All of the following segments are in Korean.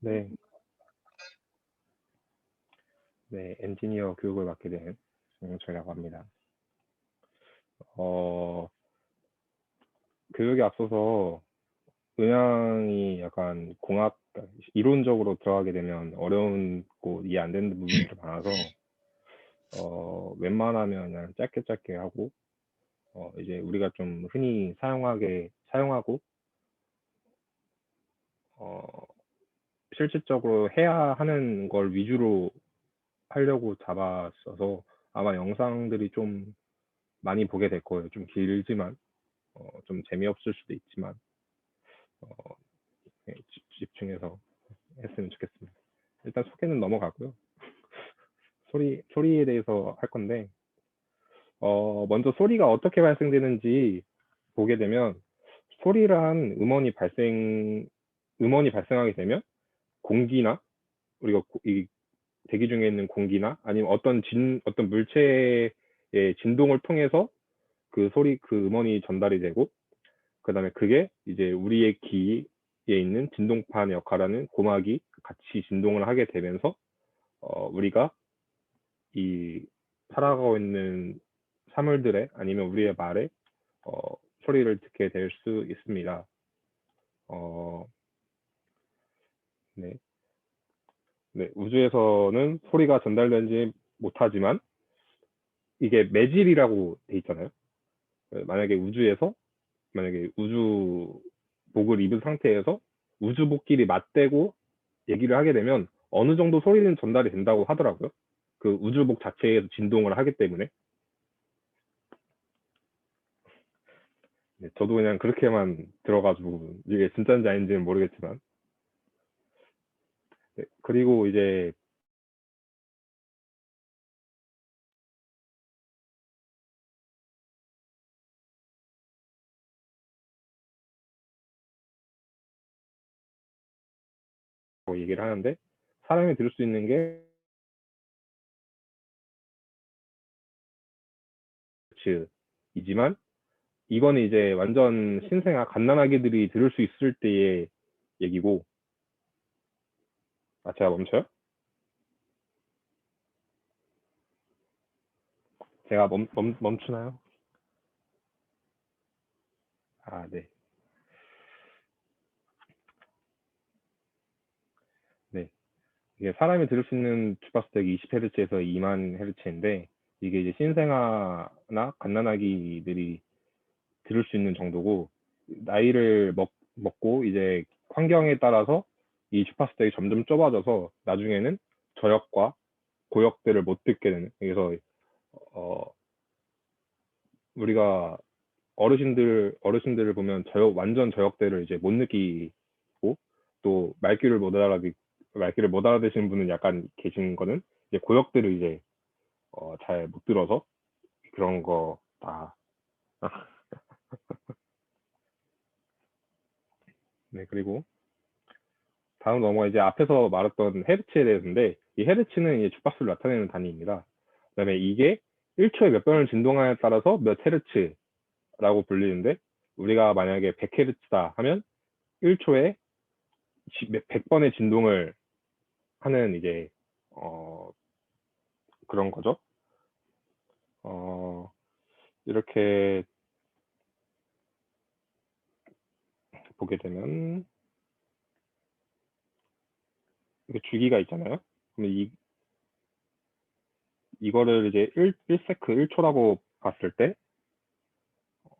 네, 네, 엔지니어 교육을 맡게 된 정영철이라고 합니다. 어, 교육에 앞서서 음향이 약간 공학, 이론적으로 들어가게 되면 어려운 고 이해 안 되는 부분들이 많아서, 웬만하면 그냥 짧게 짧게 하고, 이제 우리가 좀 흔히 사용하고, 어, 실질적으로 해야 하는 걸 위주로 하려고 잡았어서 아마 영상들이 좀 많이 보게 될 거예요. 좀 길지만. 좀 재미없을 수도 있지만 어, 네, 집중해서 했으면 좋겠습니다. 일단 소개는 넘어가고요. 소리에 대해서 할 건데 먼저 소리가 어떻게 발생되는지 보게 되면 소리란 음원이 발생하게 되면 공기나 우리가 이 대기 중에 있는 공기나 아니면 어떤 물체의 진동을 통해서 그 음원이 전달이 되고 그다음에 그게 이제 우리의 귀에 있는 진동판 역할하는 고막이 같이 진동을 하게 되면서 우리가 이 살아가고 있는 사물들의 아니면 우리의 말에 어, 소리를 듣게 될 수 있습니다. 어, 네. 네, 우주에서는 소리가 전달되지 못하지만 이게 매질이라고 돼 있잖아요. 만약에 우주복을 입은 상태에서 우주복끼리 맞대고 얘기를 하게 되면 어느 정도 소리는 전달이 된다고 하더라고요. 그 우주복 자체에서 진동을 하기 때문에. 네, 저도 그냥 그렇게만 들어가지고 이게 진짜인지 아닌지는 모르겠지만. 네, 그리고 이제 뭐 얘기를 하는데 사람이 들을 수 있는 게 이지만 이거는 이제 완전 신생아 갓난아기들이 들을 수 있을 때의 얘기고. 아, 제가 멈춰요? 제가 멈추나요? 아, 네. 네. 이게 사람이 들을 수 있는 주파수 대기 20Hz에서 2만 헤르츠인데 이게 이제 신생아나 갓난아기들이 들을 수 있는 정도고 나이를 먹고 이제 환경에 따라서 이 주파수 대기 점점 좁아져서 나중에는 저역과 고역들을 못 듣게 되는. 그래서 어, 우리가 어르신들을 보면 완전 저역대를 이제 못 느끼고 또 말귀를 못 알아듣시는 분은 약간 계신 거는 이제 고역들을 이제 잘 못 들어서 그런 거다. 네, 그리고 다음 넘어가 이제 앞에서 말했던 헤르츠에 대해서인데 이 헤르츠는 이제 주파수를 나타내는 단위입니다. 그다음에 이게 1초에 몇 번을 진동하냐에 따라서 몇 헤르츠라고 불리는데 우리가 만약에 100헤르츠다 하면 1초에 100번의 진동을 하는 이제 어, 그런 거죠. 어, 이렇게 보게 되면 이게 주기가 있잖아요. 그럼 이거를 이제 1세크 1초라고 봤을 때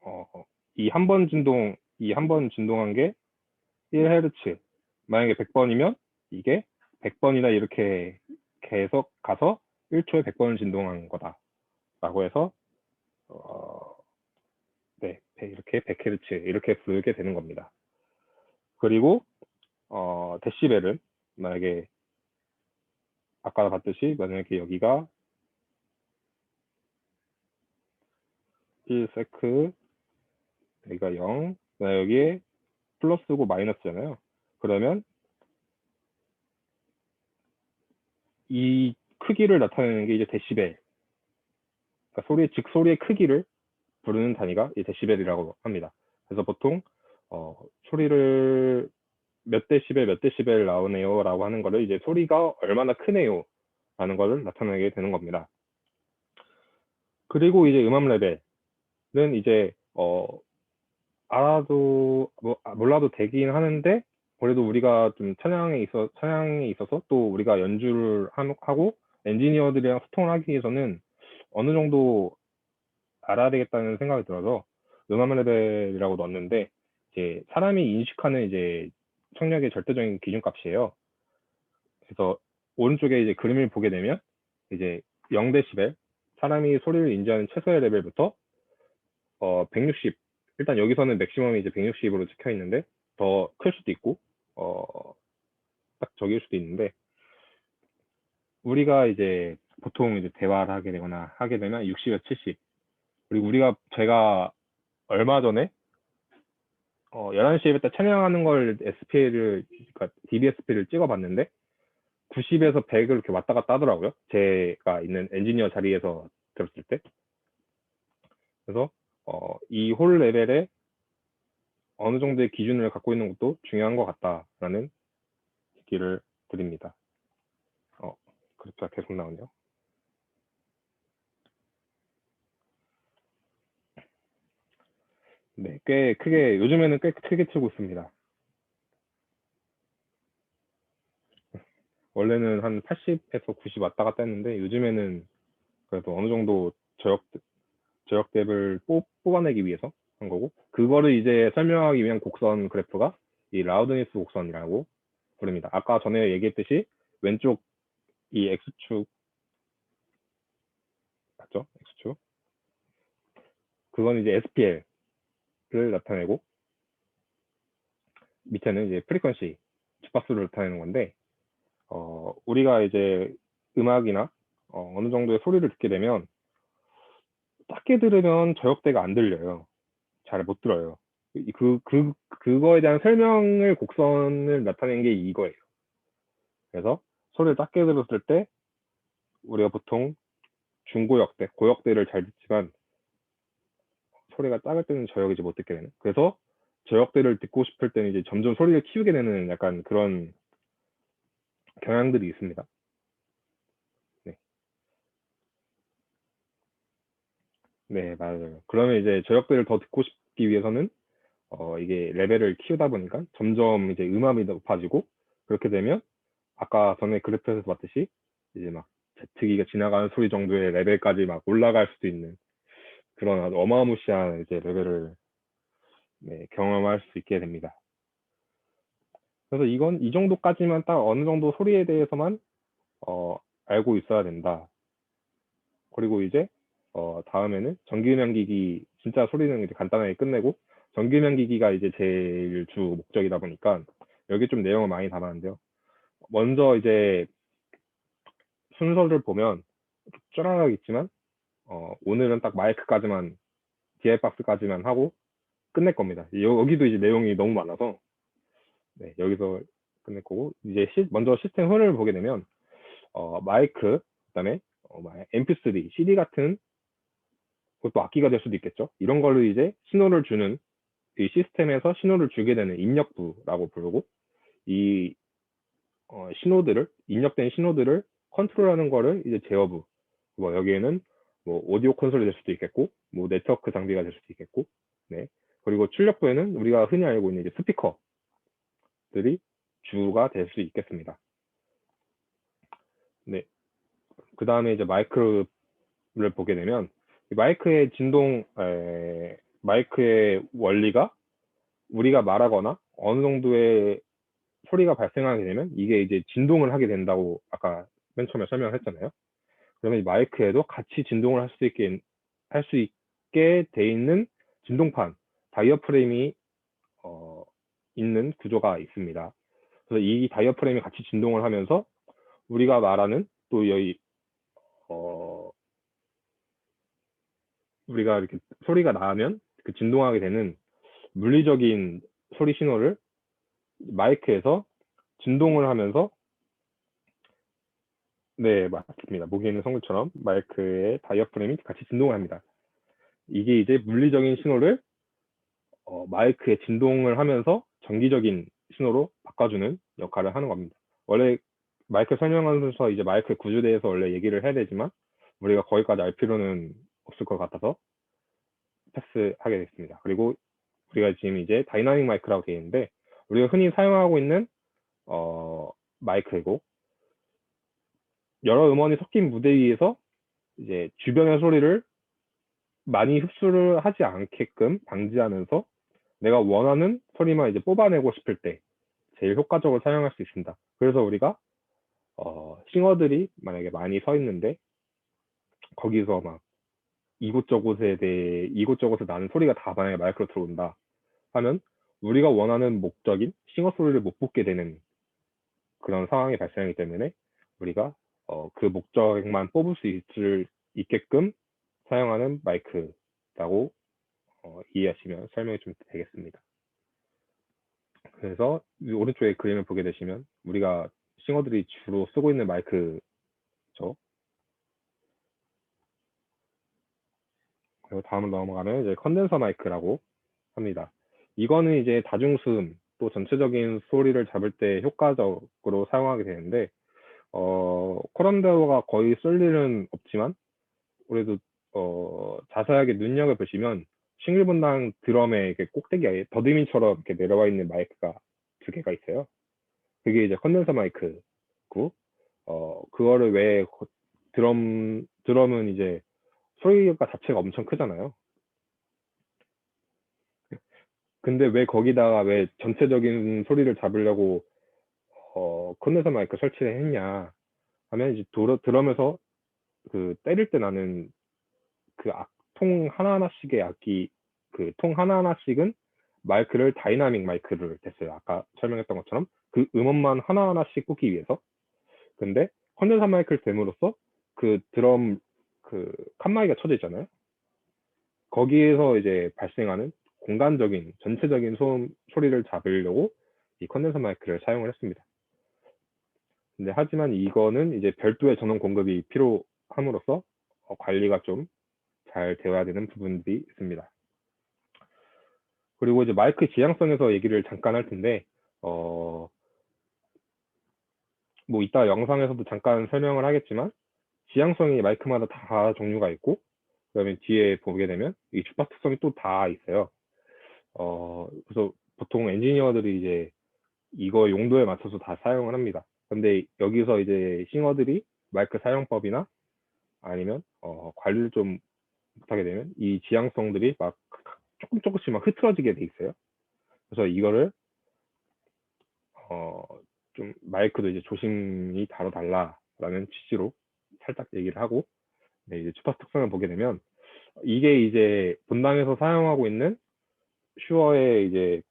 어, 이 한 번 진동한 게 1헤르츠. 만약에 100번이면 이게 100번이나 이렇게 계속 가서 1초에 100번을 진동한 거다라고 해서 어, 네, 이렇게 100헤르츠 이렇게 부르게 되는 겁니다. 그리고 데시벨은 만약에 아까 봤듯이 만약에 여기가 1세크, 여기가 0, 여기에 플러스고 마이너스잖아요. 그러면 이 크기를 나타내는 게 이제 데시벨. 그러니까 소리의 크기를 부르는 단위가 이 데시벨이라고 합니다. 그래서 보통 소리를 몇 데시벨 몇 데시벨 나오네요라고 하는 거를 이제 소리가 얼마나 크네요라는 거를 나타내게 되는 겁니다. 그리고 이제 음압 레벨은 이제 알아도 몰라도 되긴 하는데 그래도 우리가 좀 찬양에 있어서 또 우리가 연주를 하고 엔지니어들이랑 소통을 하기 위해서는 어느 정도 알아야 되겠다는 생각이 들어서 음악 레벨이라고 넣었는데 이제 사람이 인식하는 이제 청력의 절대적인 기준값이에요. 그래서 오른쪽에 이제 그림을 보게 되면 이제 0데시벨 사람이 소리를 인지하는 최소의 레벨부터 160 일단 여기서는 맥시멈이 이제 160으로 찍혀 있는데 더 클 수도 있고 딱 저기일 수도 있는데 우리가 이제 보통 이제 대화를 하게 되거나 하게 되면 60에서 70 그리고 제가 얼마 전에 11시에 때 찬양하는 걸 SP를 그러니까 DBSP를 찍어봤는데 90에서 100을 이렇게 왔다 갔다 하더라고요. 제가 있는 엔지니어 자리에서 들었을 때. 그래서 이 홀 레벨에 어느 정도의 기준을 갖고 있는 것도 중요한 것 같다라는 얘기를 드립니다. 그렇죠. 계속 나오네요. 네, 요즘에는 꽤 크게 틀고 있습니다. 원래는 한 80에서 90 왔다 갔다 했는데 요즘에는 그래도 어느 정도 저역 뎁을 뽑아내기 위해서 한 거고 그거를 이제 설명하기 위한 곡선 그래프가 이 라우드니스 곡선이라고 부릅니다. 아까 전에 얘기했듯이 왼쪽 이 X축 맞죠? X축 그건 이제 SPL을 나타내고 밑에는 이제 프리퀀시 주파수를 나타내는 건데 우리가 이제 음악이나 어느 정도의 소리를 듣게 되면 작게 들으면 저역대가 안 들려요. 잘 못 들어요. 그거에 대한 설명을 곡선을 나타낸 게 이거예요. 그래서 소리를 작게 들었을 때 우리가 보통 중고역대, 고역대를 잘 듣지만 소리가 작을 때는 저역이지 못 듣게 되는. 그래서 저역대를 듣고 싶을 때는 이제 점점 소리를 키우게 되는 약간 그런 경향들이 있습니다. 네, 네 맞아요. 그러면 이제 저역대를 더 듣고 싶기 위해서는 이게 레벨을 키우다 보니까 점점 이제 음압이 높아지고 그렇게 되면 아까 전에 그래프에서 봤듯이 이제 막 제트기가 지나가는 소리 정도의 레벨까지 막 올라갈 수도 있는 그런 아주 어마무시한 이제 레벨을 네, 경험할 수 있게 됩니다. 그래서 이건 이 정도까지만 딱 어느 정도 소리에 대해서만 알고 있어야 된다. 그리고 이제 다음에는 전기음향기기 진짜 소리는 이제 간단하게 끝내고 전기음향기기가 이제 제일 주 목적이다 보니까 여기 좀 내용을 많이 담았는데요. 먼저 이제 순서를 보면 쩌라하겠지만 오늘은 딱 마이크까지만 DI 박스까지만 하고 끝낼 겁니다. 여기도 이제 내용이 너무 많아서 네, 여기서 끝낼 거고 이제 먼저 시스템 흐름을 보게 되면 마이크 그다음에 MP3, CD 같은 그것도 악기가 될 수도 있겠죠. 이런 걸로 이제 신호를 주는 이 시스템에서 신호를 주게 되는 입력부라고 부르고 이 입력된 신호들을 컨트롤하는 거를 이제 제어부. 뭐 여기에는 뭐 오디오 콘솔이 될 수도 있겠고, 뭐 네트워크 장비가 될 수도 있겠고, 네. 그리고 출력부에는 우리가 흔히 알고 있는 이제 스피커들이 주가 될 수 있겠습니다. 네. 그 다음에 이제 마이크를 보게 되면 마이크의 마이크의 원리가 우리가 말하거나 어느 정도의 소리가 발생하게 되면 이게 이제 진동을 하게 된다고 아까 맨 처음에 설명을 했잖아요. 그러면 이 마이크에도 같이 진동을 할 수 있게 돼 있는 진동판, 다이어프레임이 있는 구조가 있습니다. 그래서 이 다이어프레임이 같이 진동을 하면서 우리가 말하는 또 여기 우리가 이렇게 소리가 나면 그 진동하게 되는 물리적인 소리 신호를 마이크에서 진동을 하면서 네, 맞습니다. 목에 있는 성글처럼 마이크의 다이어프램이 같이 진동을 합니다. 이게 이제 물리적인 신호를 마이크에 진동을 하면서 전기적인 신호로 바꿔주는 역할을 하는 겁니다. 원래 마이크 설명하면서 이제 마이크 구조에 대해서 원래 얘기를 해야 되지만 우리가 거기까지 알 필요는 없을 것 같아서 패스하게 됐습니다. 그리고 우리가 지금 이제 다이나믹 마이크라고 되어 있는데 우리가 흔히 사용하고 있는 마이크이고 여러 음원이 섞인 무대 위에서 이제 주변의 소리를 많이 흡수를 하지 않게끔 방지하면서 내가 원하는 소리만 이제 뽑아내고 싶을 때 제일 효과적으로 사용할 수 있습니다. 그래서 우리가 싱어들이 만약에 많이 서 있는데 거기서 막 이곳저곳에 나는 소리가 다 만약에 마이크로 들어온다 하면 우리가 원하는 목적인 싱어 소리를 못 뽑게 되는 그런 상황이 발생하기 때문에 우리가 그 목적만 뽑을 수 있게끔 사용하는 마이크라고 이해하시면 설명이 좀 되겠습니다. 그래서 오른쪽에 그림을 보게 되시면 우리가 싱어들이 주로 쓰고 있는 마이크죠. 그리고 다음으로 넘어가면 이제 컨덴서 마이크라고 합니다. 이거는 이제 다중수음 또 전체적인 소리를 잡을 때 효과적으로 사용하게 되는데 코란데오가 거의 쓸 일은 없지만 그래도 자세하게 눈여겨보시면 싱글분당 드럼에 이렇게 꼭대기에 더듬이처럼 이렇게 내려와 있는 마이크가 두 개가 있어요. 그게 이제 컨덴서 마이크고 그거를 왜 드럼은 이제 소리가 자체가 엄청 크잖아요. 근데 왜 거기다가 왜 전체적인 소리를 잡으려고 컨덴서 마이크 설치를 했냐 하면 이제 드럼에서 그 때릴 때 나는 그 통 하나하나씩의 악기 그 통 하나하나씩은 마이크를 다이나믹 마이크를 댔어요. 아까 설명했던 것처럼 그 음원만 하나하나씩 뽑기 위해서. 근데 컨덴서 마이크를 댐으로써 그 드럼 그 칸마이가 쳐져 있잖아요. 거기에서 이제 발생하는 공간적인 전체적인 소리를 잡으려고 이 컨덴서 마이크를 사용을 했습니다. 근데 하지만 이거는 이제 별도의 전원 공급이 필요함으로써 관리가 좀 잘 되어야 되는 부분들이 있습니다. 그리고 이제 마이크 지향성에서 얘기를 잠깐 할 텐데 뭐 이따 영상에서도 잠깐 설명을 하겠지만 지향성이 마이크마다 다 종류가 있고 그다음에 뒤에 보게 되면 이 주파 특성이 또 다 있어요. 그래서 보통 엔지니어들이 이제 이거 용도에 맞춰서 다 사용을 합니다. 근데 여기서 이제 싱어들이 마이크 사용법이나 아니면 관리를 좀 못하게 되면 이 지향성들이 막 조금씩 막 흐트러지게 돼 있어요. 그래서 이거를 좀 마이크도 이제 조심히 다뤄달라라는 취지로 살짝 얘기를 하고 네, 이제 주파 특성을 보게 되면 이게 이제 본당에서 사용하고 있는 슈어의 이제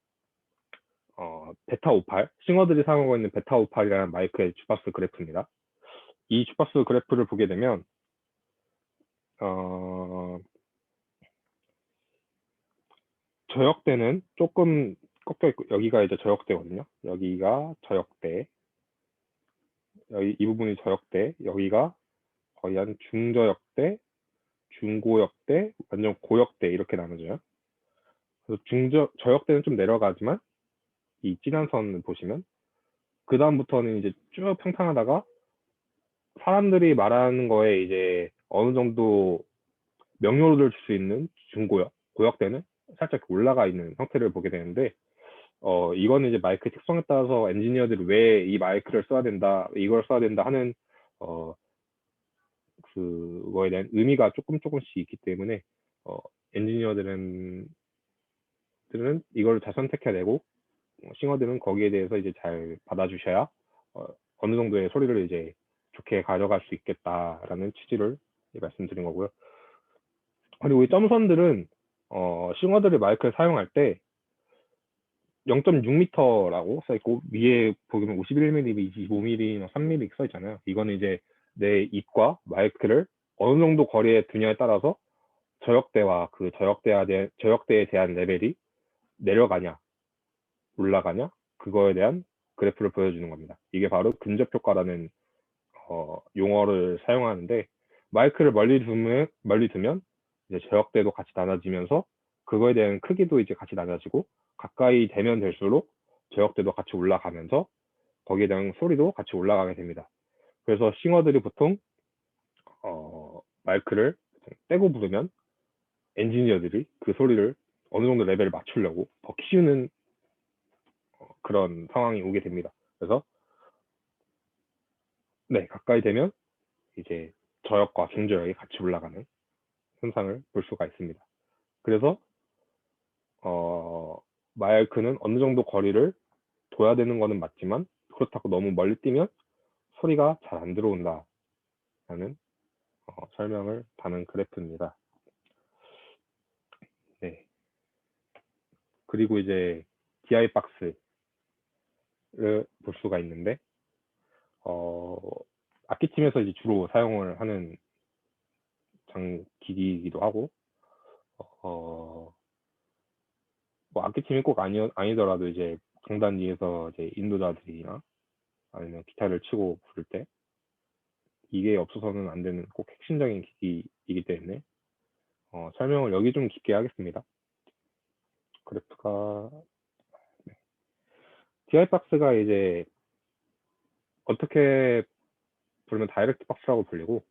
베타 58 싱어들이 사용하고 있는 베타 58이라는 마이크의 주파수 그래프입니다. 이 주파수 그래프를 보게 되면 저역대는 조금 꺾여 있고 여기가 이제 저역대거든요. 여기가 저역대, 여기 이 부분이 저역대, 여기가 거의 한 중저역대, 중고역대, 완전 고역대 이렇게 나눠져요. 그래서 저역대는 좀 내려가지만 이 진한 선을 보시면 그 다음부터는 이제 쭉 평탄하다가 사람들이 말하는 거에 이제 어느 정도 명료를 줄 수 있는 중고역, 고역대는 살짝 올라가 있는 형태를 보게 되는데 이거는 이제 마이크 특성에 따라서 엔지니어들이 왜 이 마이크를 써야 된다, 이걸 써야 된다 하는 그거에 대한 의미가 조금씩 있기 때문에 엔지니어들은 이걸 잘 선택해야 되고 싱어들은 거기에 대해서 이제 잘 받아주셔야 어느 정도의 소리를 이제 좋게 가져갈 수 있겠다라는 취지를 말씀드린 거고요. 그리고 이 점선들은 싱어들이 마이크를 사용할 때 0.6m라고 써 있고 위에 보면 51mm, 25mm, 3mm 써 있잖아요. 이거는 이제 내 입과 마이크를 어느 정도 거리에 두냐에 따라서 저역대와 그 저역대에 대한 레벨이 내려가냐 올라가냐 그거에 대한 그래프를 보여주는 겁니다. 이게 바로 근접 효과라는 용어를 사용하는데 마이크를 멀리 두면 이제 저역대도 같이 낮아지면서 그거에 대한 크기도 이제 같이 낮아지고 가까이 되면 될수록 저역대도 같이 올라가면서 거기에 대한 소리도 같이 올라가게 됩니다. 그래서 싱어들이 보통 마이크를 떼고 부르면 엔지니어들이 그 소리를 어느 정도 레벨을 맞추려고 더 키우는 그런 상황이 오게 됩니다. 그래서 네, 가까이 되면 이제 저역과 중저역이 같이 올라가는 현상을 볼 수가 있습니다. 그래서 마이크는 어느 정도 거리를 둬야 되는 거는 맞지만 그렇다고 너무 멀리 뛰면 소리가 잘 안 들어온다 라는 설명을 담은 그래프입니다. 네. 그리고 이제 DI 박스를 볼 수가 있는데 악기팀에서 이제 주로 사용을 하는 기기이기도 하고 뭐 악기팀이 꼭 아니더라도 이제 강단 위에서 이제 인도자들이나 아니면 기타를 치고 부를 때 이게 없어서는 안 되는 꼭 핵심적인 기기이기 때문에 설명을 여기 좀 깊게 하겠습니다. 그래프가 DI 박스가 이제 어떻게 부르면 다이렉트 박스라고 불리고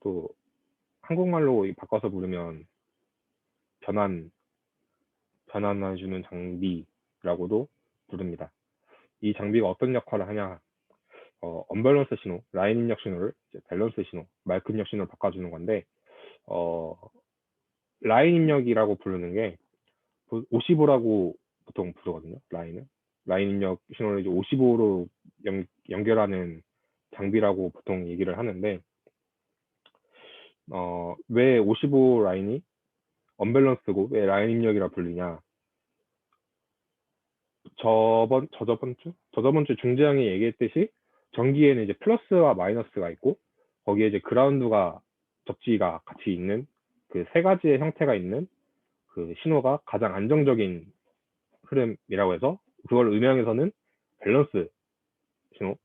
또 한국말로 바꿔서 부르면 변환해주는 장비라고도 부릅니다. 이 장비가 어떤 역할을 하냐? 언밸런스 신호, 라인 입력 신호를 이제 밸런스 신호, 마이크 입력 신호를 바꿔주는 건데 라인 입력이라고 부르는 게 55라고 보통 부르거든요. 라인 입력 신호를 이제 55로 연결하는 장비라고 보통 얘기를 하는데 왜 55 라인이 언밸런스고 왜 라인 입력이라 불리냐? 저저번 주 중재형이 얘기했듯이 전기에는 이제 플러스와 마이너스가 있고 거기에 이제 그라운드가 접지가 같이 있는 그 세 가지의 형태가 있는 그 신호가 가장 안정적인 흐름이라고 해서 그걸 음향에서는 밸런스 신호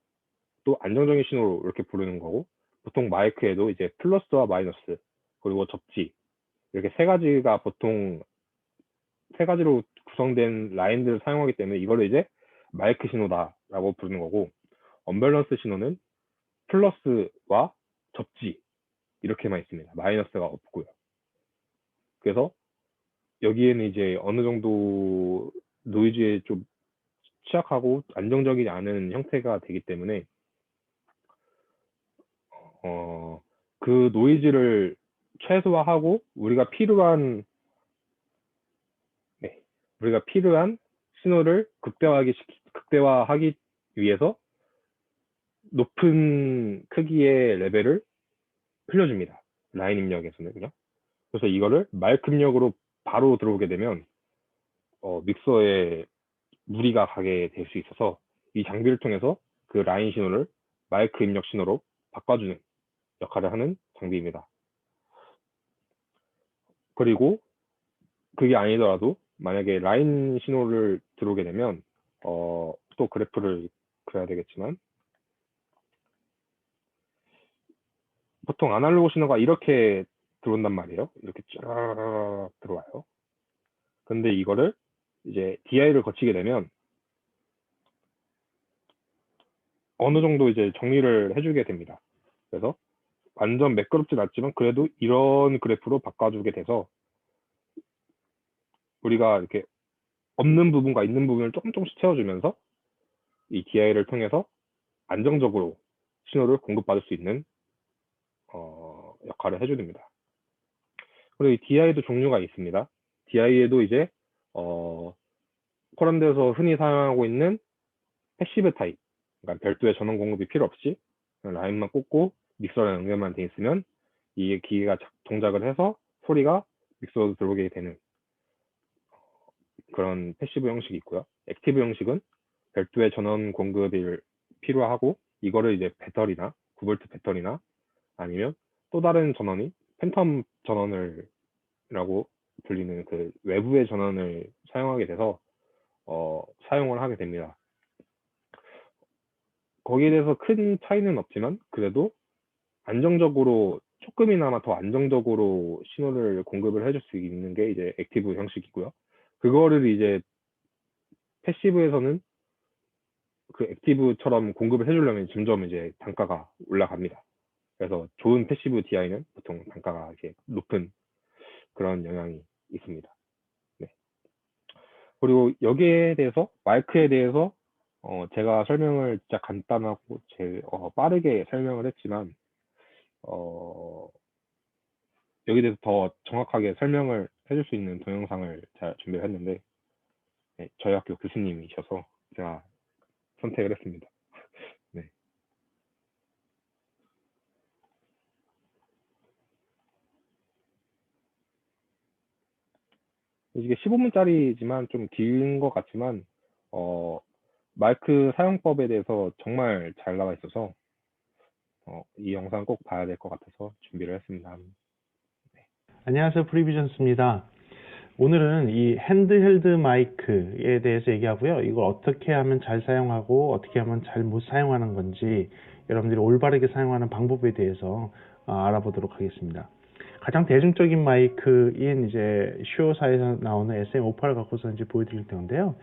또 안정적인 신호로 이렇게 부르는 거고 보통 마이크에도 이제 플러스와 마이너스 그리고 접지 이렇게 보통 세 가지로 구성된 라인들을 사용하기 때문에 이거를 이제 마이크 신호다라고 부르는 거고 언밸런스 신호는 플러스와 접지 이렇게만 있습니다. 마이너스가 없고요. 그래서 여기에는 이제 어느 정도 노이즈에 좀 취약하고 안정적이지 않은 형태가 되기 때문에 그 노이즈를 최소화하고 우리가 필요한 신호를 극대화하기 위해서 높은 크기의 레벨을 흘려줍니다. 라인 입력에서는요. 그래서 이거를 마이크 입력으로 바로 들어오게 되면 믹서에 무리가 가게 될 수 있어서 이 장비를 통해서 그 라인 신호를 마이크 입력 신호로 바꿔주는 역할을 하는 장비입니다. 그리고 그게 아니더라도 만약에 라인 신호를 들어오게 되면 또 그래프를 그려야 되겠지만 보통 아날로그 신호가 이렇게 들어온단 말이에요. 이렇게 쫙 들어와요. 근데 이거를 이제 DI를 거치게 되면 어느 정도 이제 정리를 해주게 됩니다. 그래서 완전 매끄럽진 않지만 그래도 이런 그래프로 바꿔주게 돼서 우리가 이렇게 없는 부분과 있는 부분을 조금씩 채워주면서 이 DI를 통해서 안정적으로 신호를 공급받을 수 있는 역할을 해줍니다. 그리고 이 DI도 종류가 있습니다. DI에도 이제 포란드에서 흔히 사용하고 있는 패시브 타입, 그러니까 별도의 전원 공급이 필요 없이 라인만 꽂고 믹서랑 연결만 돼 있으면 이 기계가 동작을 해서 소리가 믹서로 들어오게 되는 그런 패시브 형식이 있고요. 액티브 형식은 별도의 전원 공급이 필요하고 이거를 이제 배터리나 9V 배터리나 아니면 또 다른 전원이 팬텀 전원이라고 불리는 그 외부의 전원을 사용하게 돼서 사용을 하게 됩니다. 거기에 대해서 큰 차이는 없지만 그래도 안정적으로 조금이나마 더 안정적으로 신호를 공급을 해줄 수 있는 게 이제 액티브 형식이고요. 그거를 이제 패시브에서는 그 액티브처럼 공급을 해주려면 점점 이제 단가가 올라갑니다. 그래서 좋은 패시브 DI는 보통 단가가 이렇게 높은 그런 영향이 있습니다. 네. 그리고 여기에 대해서 마이크에 대해서 제가 설명을 진짜 간단하고 제일 빠르게 설명을 했지만 여기에 대해서 더 정확하게 설명을 해줄 수 있는 동영상을 제가 준비를 했는데 네, 저희 학교 교수님이셔서 제가 선택을 했습니다. 네. 이게 15분짜리지만 좀 긴 것 같지만 마이크 사용법에 대해서 정말 잘 나와 있어서 이 영상 꼭 봐야 될 것 같아서 준비를 했습니다. 네. 안녕하세요, 프리비전스입니다. 오늘은 이 핸드헬드 마이크에 대해서 얘기하고요. 이걸 어떻게 하면 잘 사용하고 어떻게 하면 잘 못 사용하는 건지 여러분들이 올바르게 사용하는 방법에 대해서 알아보도록 하겠습니다. 가장 대중적인 마이크인 이제 슈어사에서 나오는 SM58을 갖고서 이제 보여드릴 텐데요.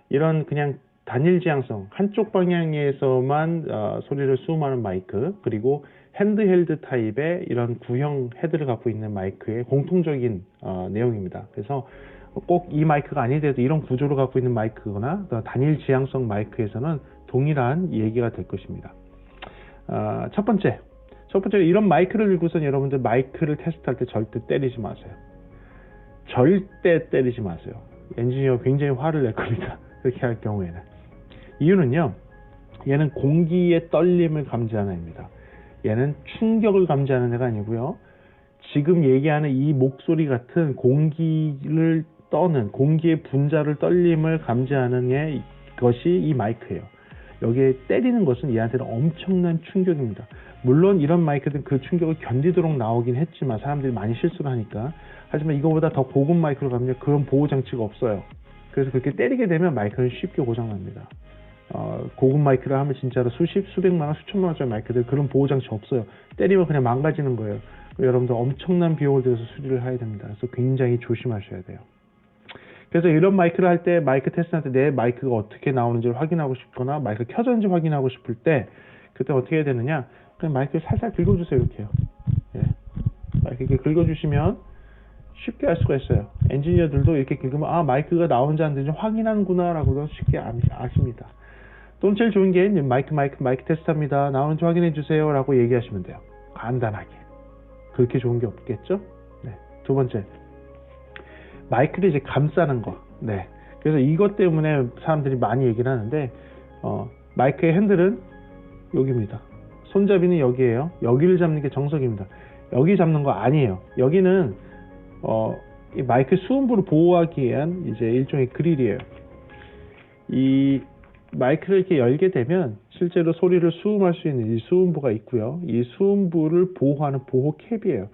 이런 그냥 단일 지향성 한쪽 방향에서만 소리를 수음하는 마이크, 그리고 핸드헬드 타입의 이런 구형 헤드를 갖고 있는 마이크의 공통적인 내용입니다. 그래서 꼭 이 마이크가 아니더라도 이런 구조를 갖고 있는 마이크거나 단일 지향성 마이크에서는 동일한 얘기가 될 것입니다. 첫 번째 이런 마이크를 들고선 여러분들 마이크를 테스트할 때 절대 때리지 마세요. 절대 때리지 마세요. 엔지니어가 굉장히 화를 낼 겁니다. 그렇게 할 경우에는. 이유는요, 얘는 공기의 떨림을 감지하는 애입니다. 얘는 충격을 감지하는 애가 아니고요, 지금 얘기하는 이 목소리 같은 공기를 떠는, 공기의 분자를 떨림을 감지하는 것이 이 마이크예요. 여기에 때리는 것은 얘한테는 엄청난 충격입니다. 물론 이런 마이크들은 그 충격을 견디도록 나오긴 했지만 사람들이 많이 실수를 하니까. 하지만 이거보다 더 고급 마이크로 가면 그런 보호 장치가 없어요. 그래서 그렇게 때리게 되면 마이크는 쉽게 고장납니다. 고급 마이크를 하면 진짜로 수백만 원, 수천만 원짜리 마이크들 그런 보호 장치 없어요. 때리면 그냥 망가지는 거예요. 여러분들 엄청난 비용을 들여서 수리를 해야 됩니다. 그래서 굉장히 조심하셔야 돼요. 그래서 이런 마이크를 할 때, 마이크 테스트할 때 내 마이크가 어떻게 나오는지를 확인하고 싶거나 마이크 켜졌는지 확인하고 싶을 때 그때 어떻게 해야 되느냐, 그냥 마이크를 살살 긁어주세요. 이렇게요. 예. 마이크 이렇게 긁어주시면 쉽게 알 수가 있어요. 엔지니어들도 이렇게 긁으면 마이크가 나오는지 안 되는지 확인하는구나 라고도 쉽게 아십니다. 또는 제일 좋은 게 마이크 테스트합니다, 나오는지 확인해 주세요 라고 얘기하시면 돼요. 간단하게. 그렇게 좋은 게 없겠죠? 네. 두 번째, 마이크를 이제 감싸는 거. 네. 그래서 이것 때문에 사람들이 많이 얘기를 하는데, 마이크의 핸들은 여기입니다. 손잡이는 여기에요. 여기를 잡는 게 정석입니다. 여기 잡는 거 아니에요. 여기는 이 마이크 수음부를 보호하기 위한 이제 일종의 그릴이에요. 이 마이크를 이렇게 열게 되면 실제로 소리를 수음할 수 있는 이 수음부가 있고요. 이 수음부를 보호하는 보호 캡이에요.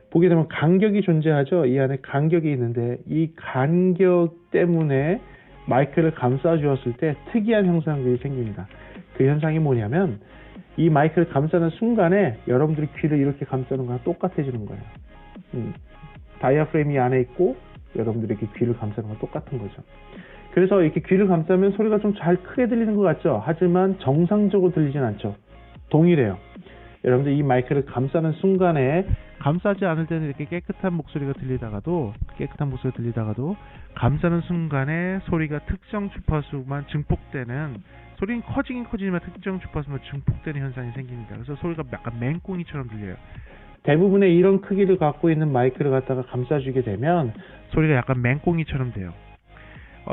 보게 되면 간격이 존재하죠. 이 안에 간격이 있는데 이 간격 때문에 마이크를 감싸 주었을 때 특이한 현상들이 생깁니다. 그 현상이 뭐냐면, 이 마이크를 감싸는 순간에 여러분들이 귀를 이렇게 감싸는 거랑 똑같아지는 거예요. 다이아프레임이 안에 있고 여러분들이 이렇게 귀를 감싸는 건 똑같은 거죠. 그래서 이렇게 귀를 감싸면 소리가 좀 잘 크게 들리는 것 같죠. 하지만 정상적으로 들리진 않죠. 동일해요. 여러분들 이 마이크를 감싸는 순간에, 감싸지 않을 때는 이렇게 깨끗한 목소리가 들리다가도 감싸는 순간에 소리가 특정 주파수만 증폭되는, 소리는 커지긴 커지지만 특정 주파수만 증폭되는 현상이 생깁니다. 그래서 소리가 약간 맹꽁이처럼 들려요. 대부분의 이런 크기를 갖고 있는 마이크를 갖다가 감싸주게 되면 소리가 약간 맹꽁이처럼 돼요.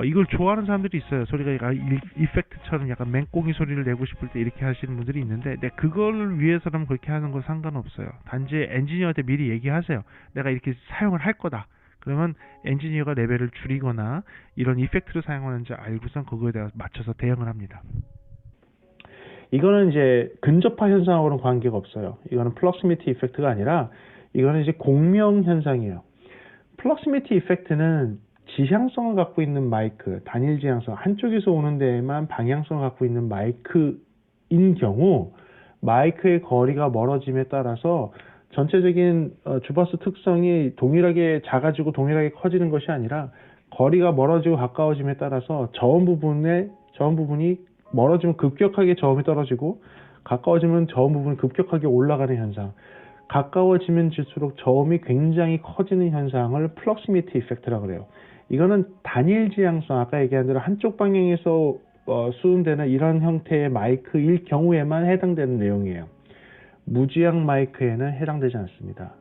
이걸 좋아하는 사람들이 있어요. 소리가 약간 이펙트처럼 약간 맹꽁이 소리를 내고 싶을 때 이렇게 하시는 분들이 있는데, 그걸 위해서라면 그렇게 하는 건 상관없어요. 단지 엔지니어한테 미리 얘기하세요. 내가 이렇게 사용을 할 거다. 그러면 엔지니어가 레벨을 줄이거나 이런 이펙트를 사용하는지 알고선 그거에 대해서 맞춰서 대응을 합니다. 이거는 이제 근접화 현상하고는 관계가 없어요. 이거는 플럭시미티 이펙트가 아니라 이거는 이제 공명 현상이에요. 플럭시미티 이펙트는 지향성을 갖고 있는 마이크, 단일 지향성, 한쪽에서 오는 데에만 방향성을 갖고 있는 마이크인 경우, 마이크의 거리가 멀어짐에 따라서 전체적인 주파수 특성이 동일하게 작아지고 동일하게 커지는 것이 아니라 거리가 멀어지고 가까워짐에 따라서 저음 부분이 멀어지면 급격하게 저음이 떨어지고 가까워지면 저음 부분이 급격하게 올라가는 현상. 가까워지면 질수록 저음이 굉장히 커지는 현상을 플럭시미티 이펙트라고 그래요. 이거는 단일 지향성, 아까 얘기한 대로 한쪽 방향에서 수음되는 이런 형태의 마이크일 경우에만 해당되는 내용이에요. 무지향 마이크에는 해당되지 않습니다.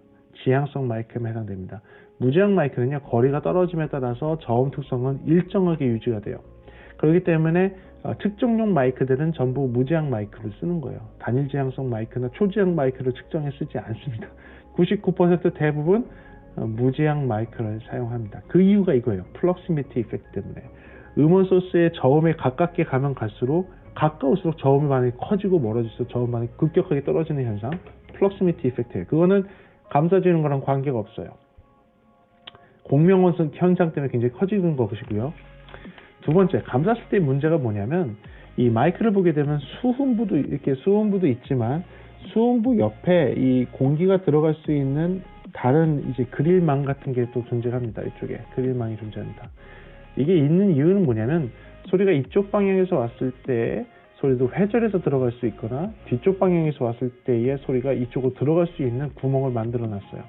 지향성 마이크에만 해당됩니다. 무지향 마이크는요, 거리가 떨어짐에 따라서 저음 특성은 일정하게 유지가 돼요. 그렇기 때문에 특정용 마이크들은 전부 무지향 마이크를 쓰는 거예요. 단일 지향성 마이크나 초지향 마이크를 측정해 쓰지 않습니다. 99% 대부분 무지향 마이크를 사용합니다. 그 이유가 이거예요. 플럭시미티 이펙트 때문에. 음원 소스의 저음에 가깝게 가면 갈수록 가까울수록 저음의 반응이 커지고 멀어질수록 저음 반응이 급격하게 떨어지는 현상, 플럭시미티 이펙트예요. 그거는 감싸지는 거랑 관계가 없어요. 공명원 현상 때문에 굉장히 커지는 것이고요. 두 번째, 감쌌을 때의 문제가 뭐냐면 이 마이크를 보게 되면 수음부도 있지만 수음부 옆에 이 공기가 들어갈 수 있는 다른 이제 그릴망 같은 게 또 존재합니다. 이쪽에 그릴망이 존재합니다. 이게 있는 이유는 뭐냐면 소리가 이쪽 방향에서 왔을 때 소리도 회절해서 들어갈 수 있거나 뒤쪽 방향에서 왔을 때의 소리가 이쪽으로 들어갈 수 있는 구멍을 만들어 놨어요.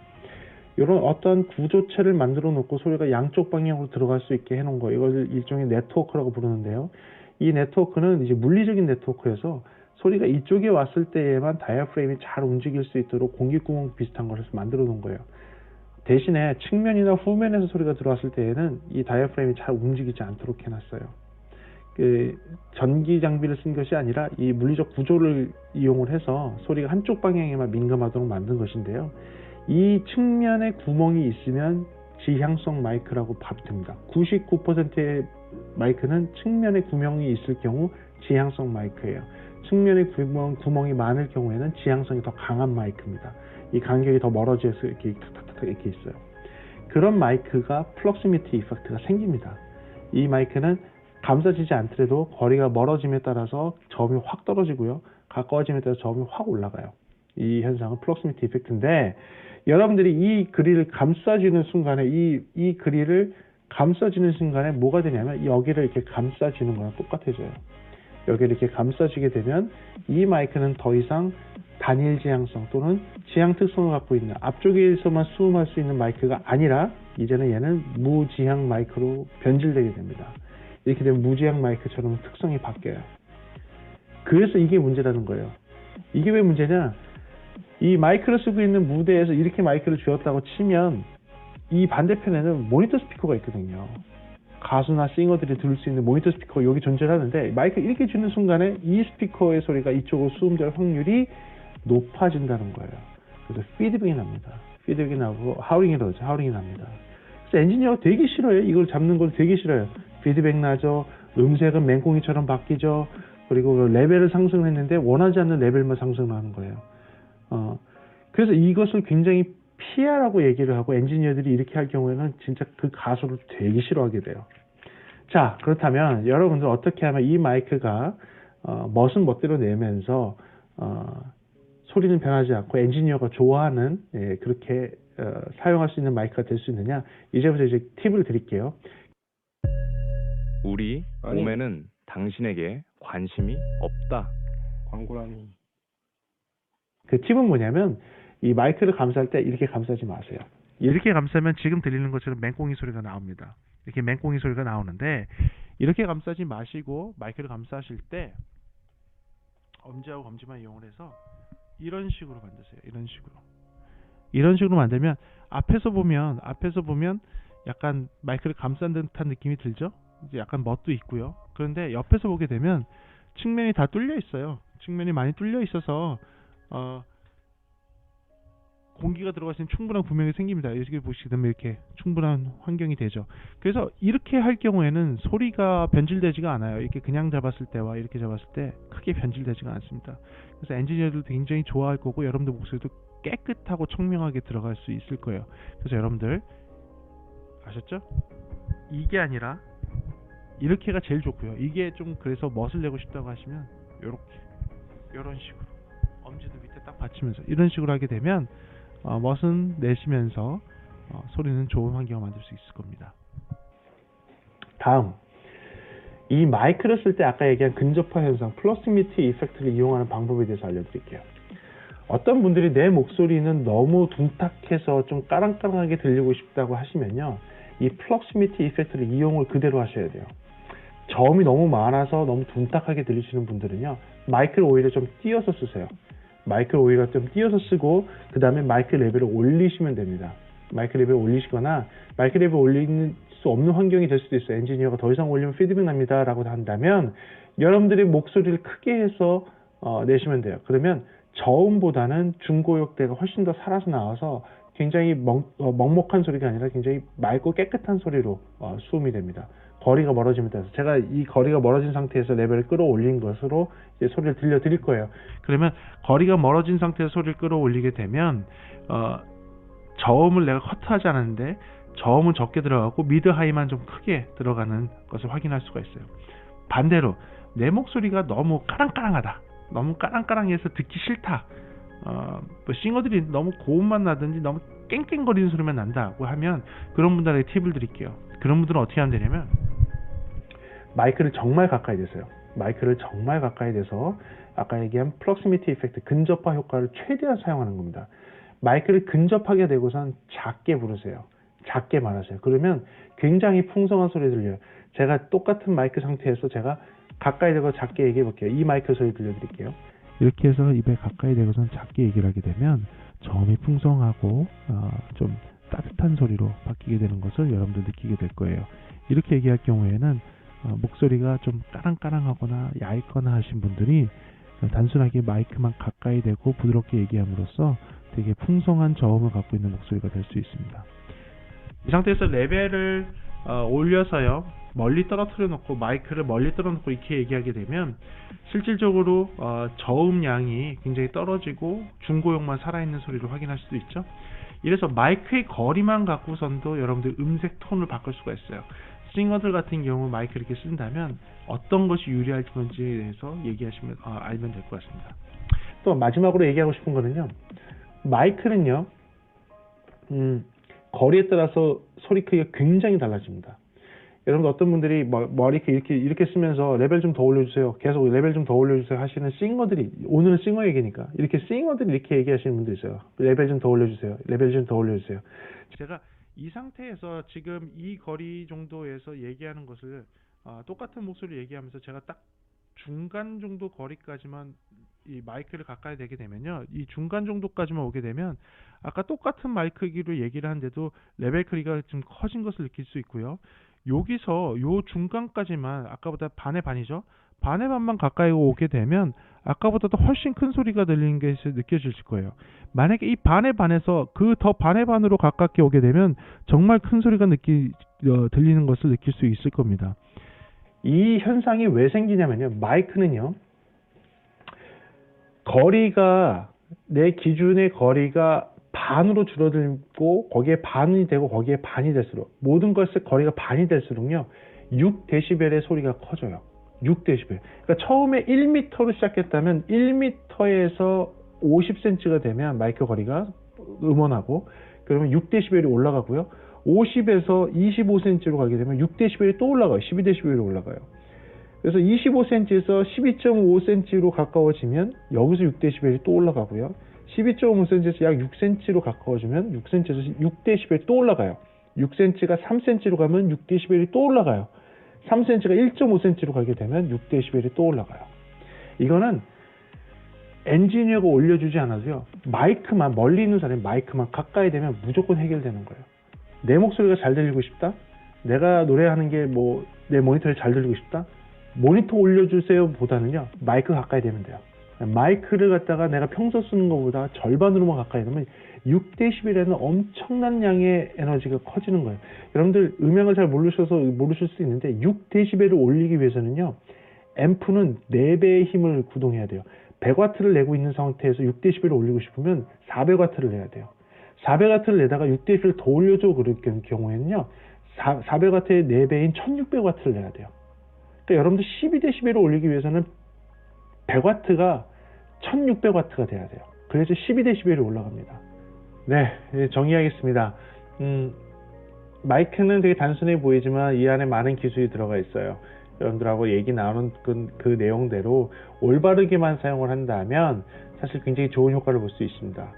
이런 어떤 구조체를 만들어 놓고 소리가 양쪽 방향으로 들어갈 수 있게 해놓은 거, 이걸 일종의 네트워크라고 부르는데요. 이 네트워크는 이제 물리적인 네트워크여서 소리가 이쪽에 왔을 때에만 다이아프레임이 잘 움직일 수 있도록 공기구멍 비슷한 것을 만들어 놓은 거예요. 대신에 측면이나 후면에서 소리가 들어왔을 때에는 이 다이아프레임이 잘 움직이지 않도록 해놨어요. 그 전기 장비를 쓴 것이 아니라 이 물리적 구조를 이용을 해서 소리가 한쪽 방향에만 민감하도록 만든 것인데요. 이 측면에 구멍이 있으면 지향성 마이크라고 봐도 됩니다. 99%의 마이크는 측면에 구멍이 있을 경우 지향성 마이크예요. 측면에 구멍이 많을 경우에는 지향성이 더 강한 마이크입니다. 이 간격이 더 멀어져서 이렇게 탁탁탁 이렇게 있어요. 그런 마이크가 플럭시미티 이펙트가 생깁니다. 이 마이크는 감싸지지 않더라도 거리가 멀어짐에 따라서 저음이 확 떨어지고요. 가까워짐에 따라서 저음이 확 올라가요. 이 현상은 플럭시미티 이펙트인데, 여러분들이 이 그릴을 감싸주는 순간에 이 그릴을 감싸주는 순간에 뭐가 되냐면 여기를 이렇게 감싸주는 거랑 똑같아져요. 여기를 이렇게 감싸주게 되면 이 마이크는 더 이상 단일 지향성 또는 지향 특성을 갖고 있는 앞쪽에서만 수음할 수 있는 마이크가 아니라 이제는 얘는 무지향 마이크로 변질되게 됩니다. 이렇게 되면 무지향 마이크처럼 특성이 바뀌어요. 그래서 이게 문제라는 거예요. 이게 왜 문제냐? 이 마이크를 쓰고 있는 무대에서 이렇게 마이크를 쥐었다고 치면 이 반대편에는 모니터 스피커가 있거든요. 가수나 싱어들이 들을 수 있는 모니터 스피커가 여기 존재하는데 마이크 이렇게 쥐는 순간에 이 스피커의 소리가 이쪽으로 수음될 확률이 높아진다는 거예요. 그래서 피드백이 납니다. 피드백이 나고 하우링이 납니다. 그래서 엔지니어가 되게 싫어요. 이걸 잡는 걸 되게 싫어요. 피드백 나죠. 음색은 맹꽁이처럼 바뀌죠. 그리고 레벨을 상승했는데 원하지 않는 레벨만 상승하는 거예요. 그래서 이것을 굉장히 피하라고 얘기를 하고 엔지니어들이 이렇게 할 경우에는 진짜 그 가수를 되게 싫어하게 돼요. 자, 그렇다면 여러분들 어떻게 하면 이 마이크가 멋은 멋대로 내면서 소리는 변하지 않고 엔지니어가 좋아하는 그렇게 사용할 수 있는 마이크가 될 수 있느냐, 이제부터 이제 팁을 드릴게요. 우리 몸에는 당신에게 관심이 없다. 광고라니. 그 팁은 뭐냐면 이 마이크를 감쌀 때 이렇게 감싸지 마세요. 이렇게 감싸면 지금 들리는 것처럼 맹꽁이 소리가 나옵니다. 이렇게 맹꽁이 소리가 나오는데 이렇게 감싸지 마시고 마이크를 감싸실 때 엄지하고 검지만 이용을 해서 이런 식으로 만드세요. 이런 식으로 만들면 앞에서 보면 약간 마이크를 감싼 듯한 느낌이 들죠? 이제 약간 멋도 있고요. 그런데 옆에서 보게 되면 측면이 다 뚫려 있어요. 측면이 많이 뚫려 있어서 공기가 들어갈 수 있는 충분한 구멍이 생깁니다. 이렇게 보시게 되면 이렇게 충분한 환경이 되죠. 그래서 이렇게 할 경우에는 소리가 변질되지가 않아요. 이렇게 그냥 잡았을 때와 이렇게 잡았을 때 크게 변질되지가 않습니다. 그래서 엔지니어들도 굉장히 좋아할 거고 여러분들 목소리도 깨끗하고 청명하게 들어갈 수 있을 거예요. 그래서 여러분들 아셨죠? 이게 아니라 이렇게가 제일 좋고요. 이게 좀 그래서 멋을 내고 싶다고 하시면 이런 식으로 엄지도 밑에 딱 받치면서 이런 식으로 하게 되면 멋은 내시면서 소리는 좋은 환경을 만들 수 있을 겁니다. 다음, 이 마이크를 쓸 때 아까 얘기한 근접화 현상, 플러시미티 이펙트를 이용하는 방법에 대해서 알려드릴게요. 어떤 분들이 내 목소리는 너무 둔탁해서 좀 까랑까랑하게 들리고 싶다고 하시면요, 이 플러시미티 이펙트를 이용을 그대로 하셔야 돼요. 저음이 너무 많아서 너무 둔탁하게 들리시는 분들은요, 마이크를 오히려 좀 띄어서 쓰세요. 마이크를 오히려 좀 띄어서 쓰고 그 다음에 마이크 레벨을 올리시면 됩니다. 마이크 레벨을 올리시거나 마이크 레벨을 올릴 수 없는 환경이 될 수도 있어요. 엔지니어가 더 이상 올리면 피드백 납니다 라고 한다면 여러분들의 목소리를 크게 해서 내시면 돼요. 그러면 저음보다는 중고역대가 훨씬 더 살아서 나와서 굉장히 먹먹한 소리가 아니라 굉장히 맑고 깨끗한 소리로 수음이 됩니다. 거리가 멀어짐에 따라서 제가 이 거리가 멀어진 상태에서 레벨을 끌어올린 것으로 이제 소리를 들려드릴 거예요. 그러면 거리가 멀어진 상태에서 소리를 끌어올리게 되면 저음을 내가 커트하지 않았는데 저음은 적게 들어가고 미드 하이만 좀 크게 들어가는 것을 확인할 수가 있어요. 반대로 내 목소리가 너무 까랑까랑하다, 너무 까랑까랑해서 듣기 싫다, 뭐 싱어들이 너무 고음만 나든지 너무 깽깽거리는 소리만 난다고 하면 그런 분들에게 팁을 드릴게요. 그런 분들은 어떻게 하면 되냐면 마이크를 정말 가까이 대세요. 마이크를 정말 가까이 대서 아까 얘기한 프록시미티 이펙트, 근접화 효과를 최대한 사용하는 겁니다. 마이크를 근접하게 대고선 작게 부르세요. 작게 말하세요. 그러면 굉장히 풍성한 소리 들려요. 제가 똑같은 마이크 상태에서 제가 가까이 대고 작게 얘기해 볼게요. 이 마이크 소리 들려드릴게요. 이렇게 해서 입에 가까이 대고선 작게 얘기를 하게 되면 저음이 풍성하고 좀 따뜻한 소리로 바뀌게 되는 것을 여러분들 느끼게 될 거예요. 이렇게 얘기할 경우에는 목소리가 좀 까랑까랑하거나 얇거나 하신 분들이 단순하게 마이크만 가까이 대고 부드럽게 얘기함으로써 되게 풍성한 저음을 갖고 있는 목소리가 될 수 있습니다. 이 상태에서 레벨을 올려서요, 멀리 떨어뜨려 놓고 마이크를 멀리 떨어 놓고 이렇게 얘기하게 되면 실질적으로 저음량이 굉장히 떨어지고 중고음만 살아있는 소리를 확인할 수도 있죠. 이래서 마이크의 거리만 갖고선도 여러분들 음색 톤을 바꿀 수가 있어요. 싱어들 같은 경우 마이크를 이렇게 쓴다면 어떤 것이 유리할 건지에 대해서 얘기하시면 알면 될 것 같습니다. 또 마지막으로 얘기하고 싶은 거는요, 마이크는요 거리에 따라서 소리 크기가 굉장히 달라집니다. 여러분 어떤 분들이 머리 이렇게 쓰면서 레벨 좀 더 올려주세요, 계속 레벨 좀 더 올려주세요 하시는 싱어들이, 오늘은 싱어 얘기니까 이렇게 싱어들이 이렇게 얘기하시는 분들 있어요. 레벨 좀 더 올려주세요, 레벨 좀 더 올려주세요. 제가 이 상태에서 지금 이 거리 정도에서 얘기하는 것을 똑같은 목소리를 얘기하면서 제가 딱 중간 정도 거리까지만 이 마이크를 가까이 대게 되면요, 이 중간 정도까지만 오게 되면 아까 똑같은 마이크 크기로 얘기를 하는데도 레벨 크기가 좀 커진 것을 느낄 수 있고요. 여기서 요 중간까지만, 아까보다 반의 반이죠, 반의 반만 가까이 오게 되면 아까보다도 훨씬 큰 소리가 들리는 게 느껴질 거예요. 만약에 이 반의 반에서 그 더 반의 반으로 가깝게 오게 되면 정말 큰 소리가 들리는 것을 느낄 수 있을 겁니다. 이 현상이 왜 생기냐면요, 마이크는요, 거리가, 내 기준의 거리가 반으로 줄어들고 거기에 반이 되고 거기에 반이 될수록, 모든 것의 거리가 반이 될수록요 6dB의 소리가 커져요. 6dB. 그러니까 처음에 1m로 시작했다면 1m에서 50cm가 되면 마이크 거리가 음원하고, 그러면 6dB이 올라가고요. 50에서 25cm로 가게 되면 6dB이 또 올라가요. 12dB로 올라가요. 그래서 25cm에서 12.5cm로 가까워지면 여기서 6dB이 또 올라가고요. 12.5cm에서 약 6cm로 가까워지면 6cm에서 6dB이 또 올라가요. 6cm가 3cm로 가면 6dB이 또 올라가요. 3cm가 1.5cm로 가게 되면 6dB이 또 올라가요. 이거는 엔지니어가 올려주지 않아도요, 마이크만, 멀리 있는 사람이 마이크만 가까이 되면 무조건 해결되는 거예요. 내 목소리가 잘 들리고 싶다? 내가 노래하는 게 내 모니터에 잘 들리고 싶다? 모니터 올려주세요 보다는요, 마이크 가까이 되면 돼요. 마이크를 갖다가 내가 평소 쓰는 것보다 절반으로만 가까이 되면 6dB라는 엄청난 양의 에너지가 커지는 거예요. 여러분들 음향을 잘 모르실 수 있는데 6dB를 올리기 위해서는요, 앰프는 4배의 힘을 구동해야 돼요. 100W를 내고 있는 상태에서 6dB를 올리고 싶으면 400W를 내야 돼요. 400W를 내다가 6dB를 더 올려줘 그럴 경우에는요, 400W의 4배인 1600W를 내야 돼요. 그러니까 여러분들 12dB를 올리기 위해서는 100W가 1600W가 돼야 돼요. 그래서 12dB로 올라갑니다. 네, 정리하겠습니다. 마이크는 되게 단순해 보이지만 이 안에 많은 기술이 들어가 있어요. 여러분들하고 얘기 나누는 그 내용대로 올바르게만 사용을 한다면 사실 굉장히 좋은 효과를 볼 수 있습니다.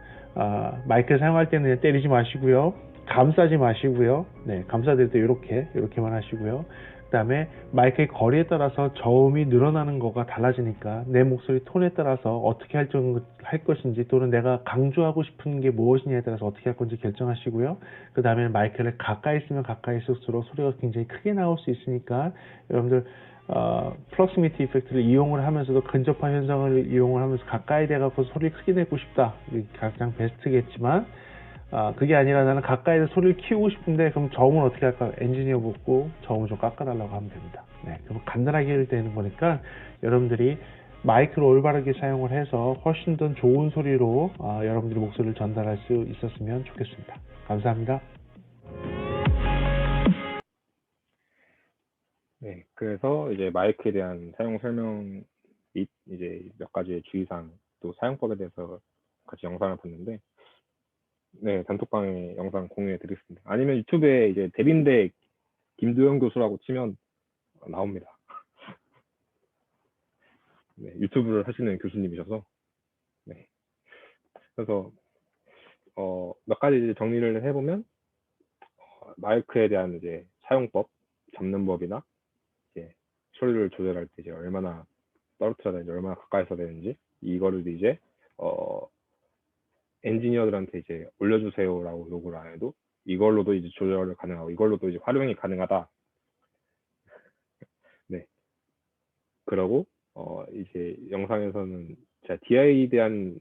마이크를 사용할 때는 그냥 때리지 마시고요. 감싸지 마시고요. 네, 감싸드릴 때 이렇게만 하시고요. 그 다음에 마이크의 거리에 따라서 저음이 늘어나는 거가 달라지니까 내 목소리 톤에 따라서 어떻게 할 것인지 또는 내가 강조하고 싶은 게 무엇이냐에 따라서 어떻게 할 건지 결정하시고요. 그 다음에 마이크를 가까이 쓰면 가까이 쓸수록 소리가 굉장히 크게 나올 수 있으니까 여러분들 프록시미티 이펙트를 이용을 하면서도 근접한 현상을 이용을 하면서 가까이 돼갖고 소리를 크게 내고 싶다. 이게 가장 베스트겠지만 그게 아니라 나는 가까이서 소리를 키우고 싶은데 그럼 저음은 어떻게 할까? 엔지니어 붙고 저음을 좀 깎아달라고 하면 됩니다. 네, 그럼 간단하게 해결되는 거니까 여러분들이 마이크를 올바르게 사용을 해서 훨씬 더 좋은 소리로 여러분들의 목소리를 전달할 수 있었으면 좋겠습니다. 감사합니다. 네, 그래서 이제 마이크에 대한 사용 설명 및 이제 몇 가지의 주의사항 또 사용법에 대해서 같이 영상을 봤는데, 네, 단톡방에 영상 공유해 드리겠습니다. 아니면 유튜브에 이제 대빈대 김도영 교수라고 치면 나옵니다. 네, 유튜브를 하시는 교수님이셔서. 네. 그래서 몇 가지 이제 정리를 해보면 마이크에 대한 이제 사용법, 잡는 법이나 이제 소리를 조절할 때 이제 얼마나 떨어뜨려야 되는지, 얼마나 가까이 써야 되는지, 이거를 이제 엔지니어들한테 이제 올려주세요라고 요구를 안 해도 이걸로도 이제 조절을 가능하고 이걸로도 이제 활용이 가능하다. 네. 그러고 이제 영상에서는 제가 DI에 대한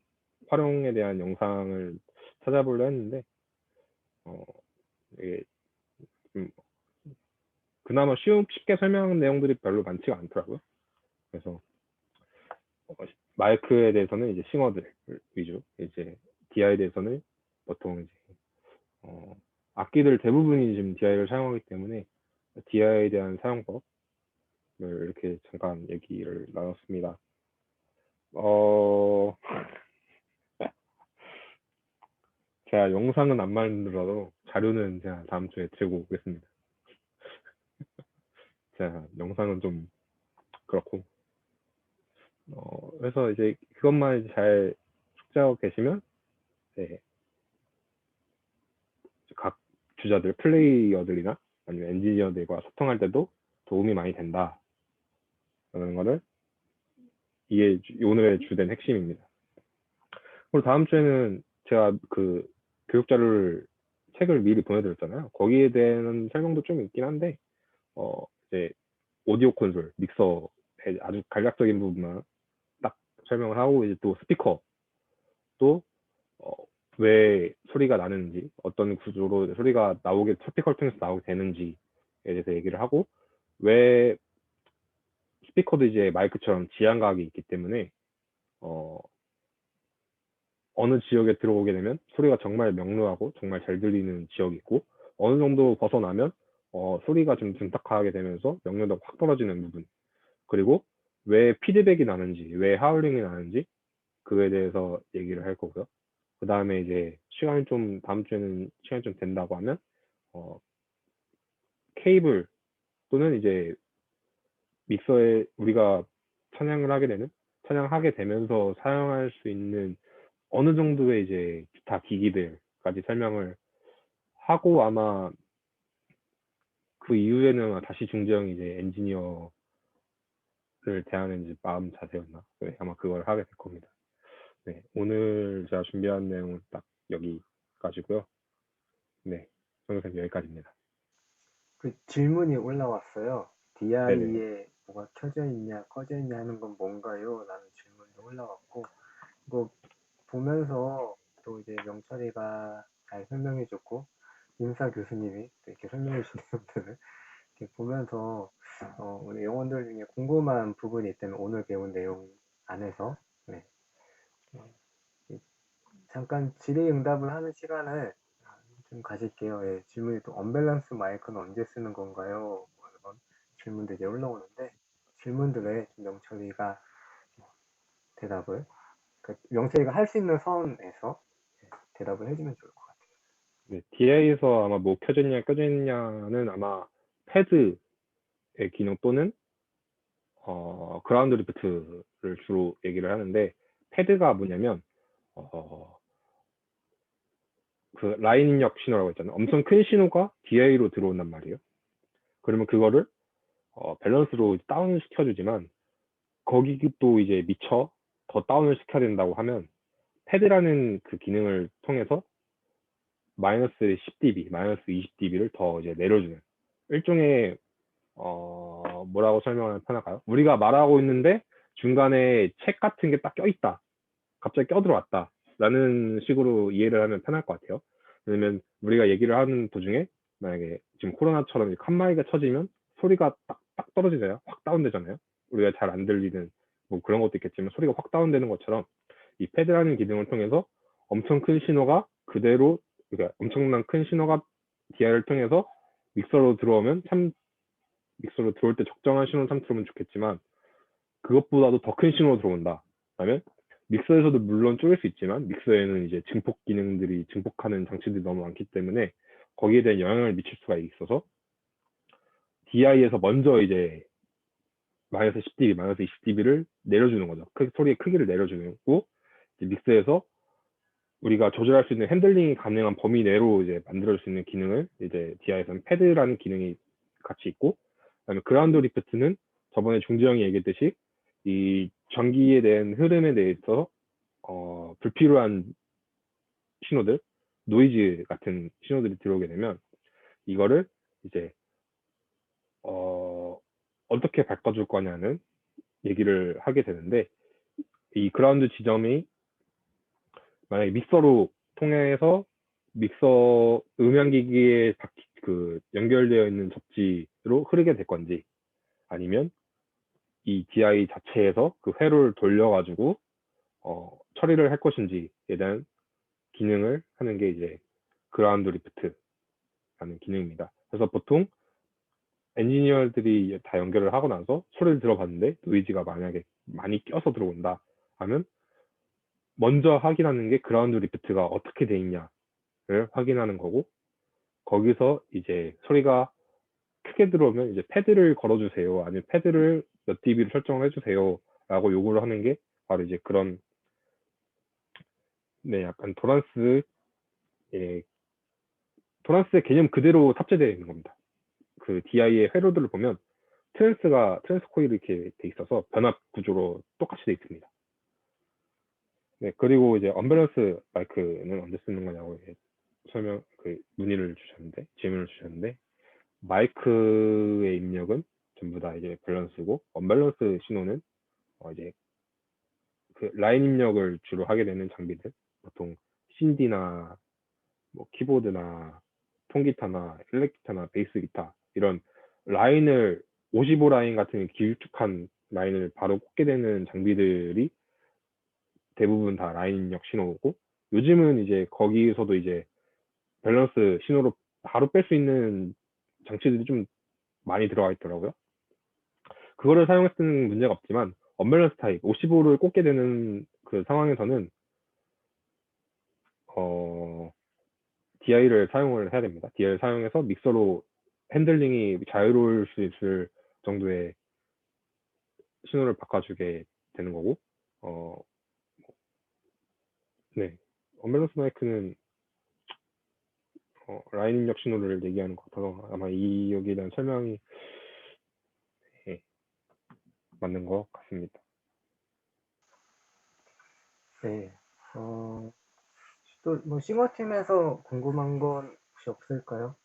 활용에 대한 영상을 찾아보려 했는데 이게 좀 그나마 쉽게 설명한 내용들이 별로 많지가 않더라고요. 그래서 마이크에 대해서는 이제 싱어들 위주, 이제 DI에 대해서는 보통 이제 악기들 대부분이 지금 DI를 사용하기 때문에 DI에 대한 사용법을 이렇게 잠깐 얘기를 나눴습니다. 제가 영상은 안 만들어도 자료는 제가 다음 주에 들고 오겠습니다. 제가 영상은 좀 그렇고 그래서 이제 그것만 이제 잘 숙지하고 계시면 네, 각 주자들, 플레이어들이나 아니면 엔지니어들과 소통할 때도 도움이 많이 된다라는 거를 이게 오늘의 주된 핵심입니다. 그리고 다음 주에는 제가 그 교육 자료를 책을 미리 보내드렸잖아요. 거기에 대한 설명도 좀 있긴 한데 이제 오디오 콘솔, 믹서의 아주 간략적인 부분만 딱 설명을 하고 이제 또 스피커 또 왜 소리가 나는지 어떤 구조로 소리가 나오게 스피커를 통해서 나오게 되는지에 대해서 얘기를 하고 왜 스피커도 이제 마이크처럼 지향각이 있기 때문에 어느 지역에 들어오게 되면 소리가 정말 명료하고 정말 잘 들리는 지역이 있고 어느 정도 벗어나면 소리가 좀 둔탁하게 되면서 명료도가 확 떨어지는 부분, 그리고 왜 피드백이 나는지, 왜 하울링이 나는지 그거에 대해서 얘기를 할 거고요. 그 다음에 이제 다음 주에는 시간이 좀 된다고 하면 케이블 또는 이제 믹서에 우리가 찬양하게 되면서 사용할 수 있는 어느 정도의 이제 기타 기기들까지 설명을 하고, 아마 그 이후에는 다시 중재형 이제 엔지니어를 대하는 이제 마음 자세였나? 네, 아마 그걸 하게 될 겁니다. 네, 오늘 제가 준비한 내용은 딱 여기까지고요. 네, 선생님 여기까지입니다. 그 질문이 올라왔어요. 네네. DI에 뭐가 켜져 있냐, 꺼져 있냐 하는 건 뭔가요? 라는 질문도 올라왔고, 이거 보면서 또 이제 명철이가 잘 설명해줬고, 임사 교수님이 또 이렇게 설명해주신 내용들을 이렇게 보면서, 우리 영혼들 중에 궁금한 부분이 있다면 오늘 배운 내용 안에서, 네. 잠깐 질의응답을 하는 시간을 좀 가질게요. 예, 질문이 또 언밸런스 마이크는 언제 쓰는 건가요? 뭐 이런 질문들이 이제 올라오는데 질문들에 명철이가 대답을 명철이가 할 수 있는 선에서 대답을 해주면 좋을 것 같아요. 네, DI에서 아마 뭐 켜져 있냐 꺼져 있냐는 아마 패드의 기능 또는 그라운드 리프트를 주로 얘기를 하는데, 패드가 뭐냐면 그 라인 입력 신호라고 했잖아요. 엄청 큰 신호가 DI로 들어온단 말이에요. 그러면 그거를 밸런스로 다운을 시켜주지만, 거기 또 이제 미처 더 다운을 시켜야 된다고 하면 패드라는 그 기능을 통해서 마이너스 10dB, 마이너스 20dB를 더 이제 내려주는 일종의 뭐라고 설명하면 편할까요? 우리가 말하고 있는데 중간에 책 같은 게 딱 껴있다. 갑자기 껴들어왔다. 라는 식으로 이해를 하면 편할 것 같아요. 왜냐면 우리가 얘기를 하는 도중에 만약에 지금 코로나처럼 칸마이가 쳐지면 소리가 딱 떨어지잖아요. 확 다운되잖아요. 우리가 잘 안 들리는 뭐 그런 것도 있겠지만 소리가 확 다운되는 것처럼 이 패드라는 기능을 통해서 엄청 큰 신호가 그대로, 그러니까 엄청난 큰 신호가 DI를 통해서 믹서로 들어오면 참, 믹서로 들어올 때 적정한 신호를 참 들어오면 좋겠지만, 그것보다도 더 큰 신호로 들어온다. 그러면 믹서에서도 물론 줄일 수 있지만 믹서에는 이제 증폭 기능들이, 증폭하는 장치들이 너무 많기 때문에 거기에 대한 영향을 미칠 수가 있어서 DI에서 먼저 이제 마이너스 10dB, 마이너스 20dB를 내려주는 거죠. 소리의 크기를 내려주는 거고, 믹스에서 우리가 조절할 수 있는 핸들링이 가능한 범위 내로 이제 만들어줄 수 있는 기능을 이제 DI에서는 패드라는 기능이 같이 있고, 그다음에 그라운드 리프트는 저번에 종지 형이 얘기했듯이 이 전기에 대한 흐름에 대해서 불필요한 신호들, 노이즈 같은 신호들이 들어오게 되면 이거를 이제 어떻게 바꿔줄 거냐는 얘기를 하게 되는데, 이 그라운드 지점이 만약에 믹서로 통해서 믹서 음향기기에 그 연결되어 있는 접지로 흐르게 될 건지, 아니면 이 DI 자체에서 그 회로를 돌려가지고 처리를 할 것인지에 대한 기능을 하는 게 이제 그라운드 리프트라는 기능입니다. 그래서 보통 엔지니어들이 다 연결을 하고 나서 소리를 들어봤는데 노이즈가 만약에 많이 껴서 들어온다 하면 먼저 확인하는 게 그라운드 리프트가 어떻게 돼 있냐를 확인하는 거고, 거기서 이제 소리가 크게 들어오면 이제 패드를 걸어주세요, 아니면 패드를 몇 dB로 설정을 해주세요 라고 요구를 하는 게 바로 이제 그런, 네, 약간 도란스의 개념 그대로 탑재되어 있는 겁니다. 그 DI의 회로들을 보면 트랜스 코일이 이렇게 돼 있어서 변압 구조로 똑같이 돼 있습니다. 네, 그리고 이제 언밸런스 마이크는 언제 쓰는 거냐고 문의를 주셨는데, 질문을 주셨는데, 마이크의 입력은 전부 다 이제 밸런스고, 언밸런스 신호는 이제 그 라인 입력을 주로 하게 되는 장비들, 보통 신디나 뭐 키보드나 통기타나 일렉기타나 베이스 기타, 이런 라인을 55 라인 같은 길쭉한 라인을 바로 꽂게 되는 장비들이 대부분 다 라인 입력 신호고, 요즘은 이제 거기서도 이제 밸런스 신호로 바로 뺄 수 있는 장치들이 좀 많이 들어가 있더라고요. 그거를 사용했을 때는 문제가 없지만 언밸런스 타입 55를 꽂게 되는 그 상황에서는 DI를 사용을 해야 됩니다. DI를 사용해서 믹서로 핸들링이 자유로울 수 있을 정도의 신호를 바꿔주게 되는 거고, 네, 언밸런스 마이크는 라인 입력 신호를 얘기하는 것 같아서 아마 이 여기에 대한 설명이 네, 맞는 것 같습니다. 네. 또 뭐 싱어팀에서 궁금한 건 혹시 없을까요?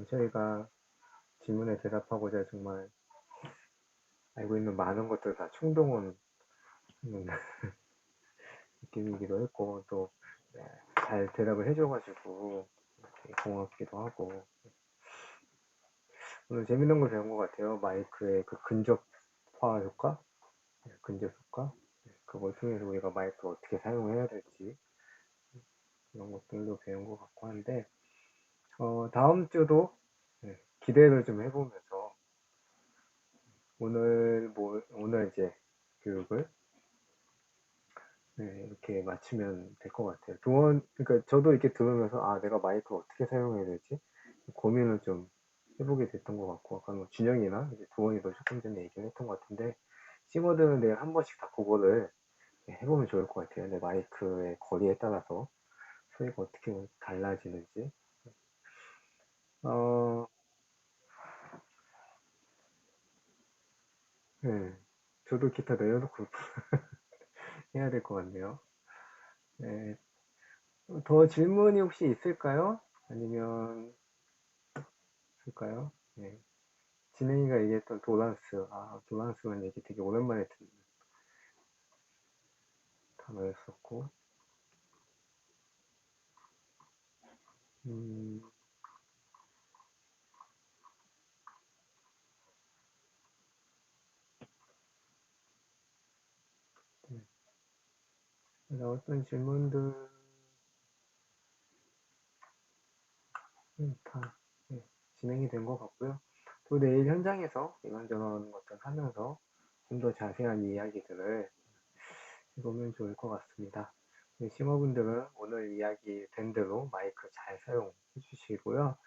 저희가 질문에 대답하고자 정말 알고 있는 많은 것들 다 충동은 느낌이기도 했고, 또 잘 대답을 해줘가지고 되게 고맙기도 하고, 오늘 재밌는 걸 배운 것 같아요. 마이크의 그 근접화 효과, 근접 효과, 그걸 통해서 우리가 마이크를 어떻게 사용해야 될지 이런 것들도 배운 것 같고 한데, 다음 주도 기대를 좀 해보면서 오늘 이제 교육을 이렇게 마치면 될 것 같아요. 그러니까 저도 이렇게 들으면서 내가 마이크를 어떻게 사용해야 될지 고민 고민을 좀 해보게 됐던 것 같고, 아까 뭐 준영이나 이제 도원이도 조금 전에 얘기를 했던 것 같은데, 싱어들은 내가 한 번씩 다 그거를 해보면 좋을 것 같아요. 내 마이크의 거리에 따라서 소리가 어떻게 달라지는지. 어, 네. 저도 기타 내려놓고 해야 될 것 같네요. 네. 더 질문이 혹시 있을까요? 아니면, 있을까요? 네. 진행이가 얘기했던 도란스. 아, 도란스는 얘기 되게 오랜만에 듣는 단어였었고. 음, 네. 그래서 어떤 질문들은 다 네, 진행이 된 것 같고요. 또 내일 현장에서 이런저런 것들 하면서 좀 더 자세한 이야기들을 해보면 좋을 것 같습니다. 네, 심어분들은 오늘 이야기 된 대로 마이크 잘 사용해 주시고요.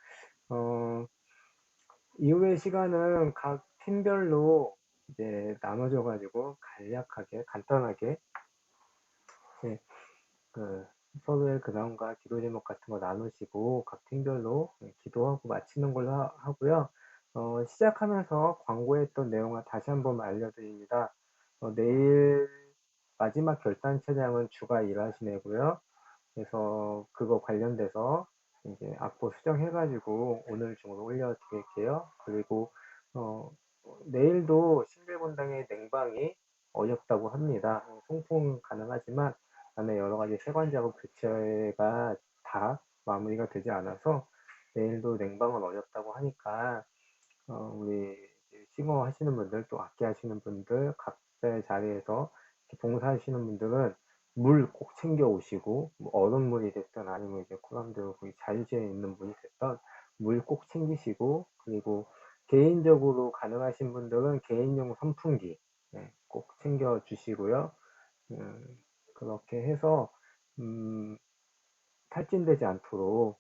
이후의 시간은 각 팀별로 이제 나눠져가지고 간략하게, 간단하게 이제 그 서로의 근황과 기도 제목 같은 거 나누시고 각 팀별로 기도하고 마치는 걸로 하고요. 시작하면서 광고했던 내용을 다시 한번 알려드립니다. 내일 마지막 결단 차량은 주가 일하시네고요. 그래서 그거 관련돼서 이제 악보 수정해가지고 오늘 중으로 올려드릴게요. 그리고 내일도 신길본당의 냉방이 어렵다고 합니다. 송풍 가능하지만 안에 여러 가지 세관 작업 교체가 다 마무리가 되지 않아서 내일도 냉방은 어렵다고 하니까 우리 싱어 하시는 분들 또 악기 하시는 분들 각자의 자리에서 봉사하시는 분들은 물 꼭 챙겨 오시고 뭐 얼음물이 됐든 아니면 이제 코람대로 거기 자유지에 있는 물이 됐든 물 꼭 챙기시고 그리고 개인적으로 가능하신 분들은 개인용 선풍기 꼭 챙겨 주시고요. 그렇게 해서 탈진되지 않도록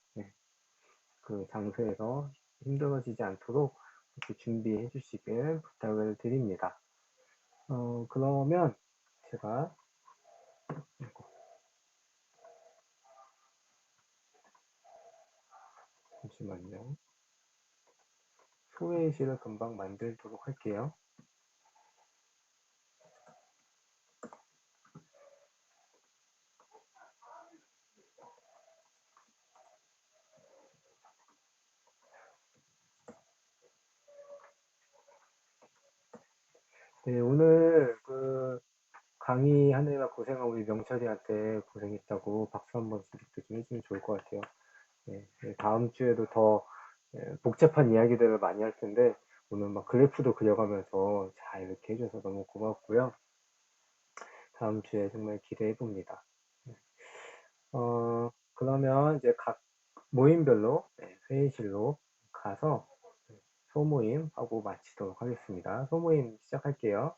그 장소에서 힘들어지지 않도록 이렇게 준비해 주시길 부탁을 드립니다. 그러면 제가 잠시만요. 소회의실을 금방 만들도록 할게요. 네, 오늘 그 강의하느라 고생한 우리 명철이한테 고생했다고 박수 한번 좀 해주면 좋을 것 같아요. 네, 다음 주에도 더 복잡한 이야기들을 많이 할 텐데 오늘 막 그래프도 그려가면서 잘 이렇게 해줘서 너무 고맙고요. 다음 주에 정말 기대해 봅니다. 그러면 이제 각 모임별로 회의실로 가서 소모임 하고 마치도록 하겠습니다. 소모임 시작할게요.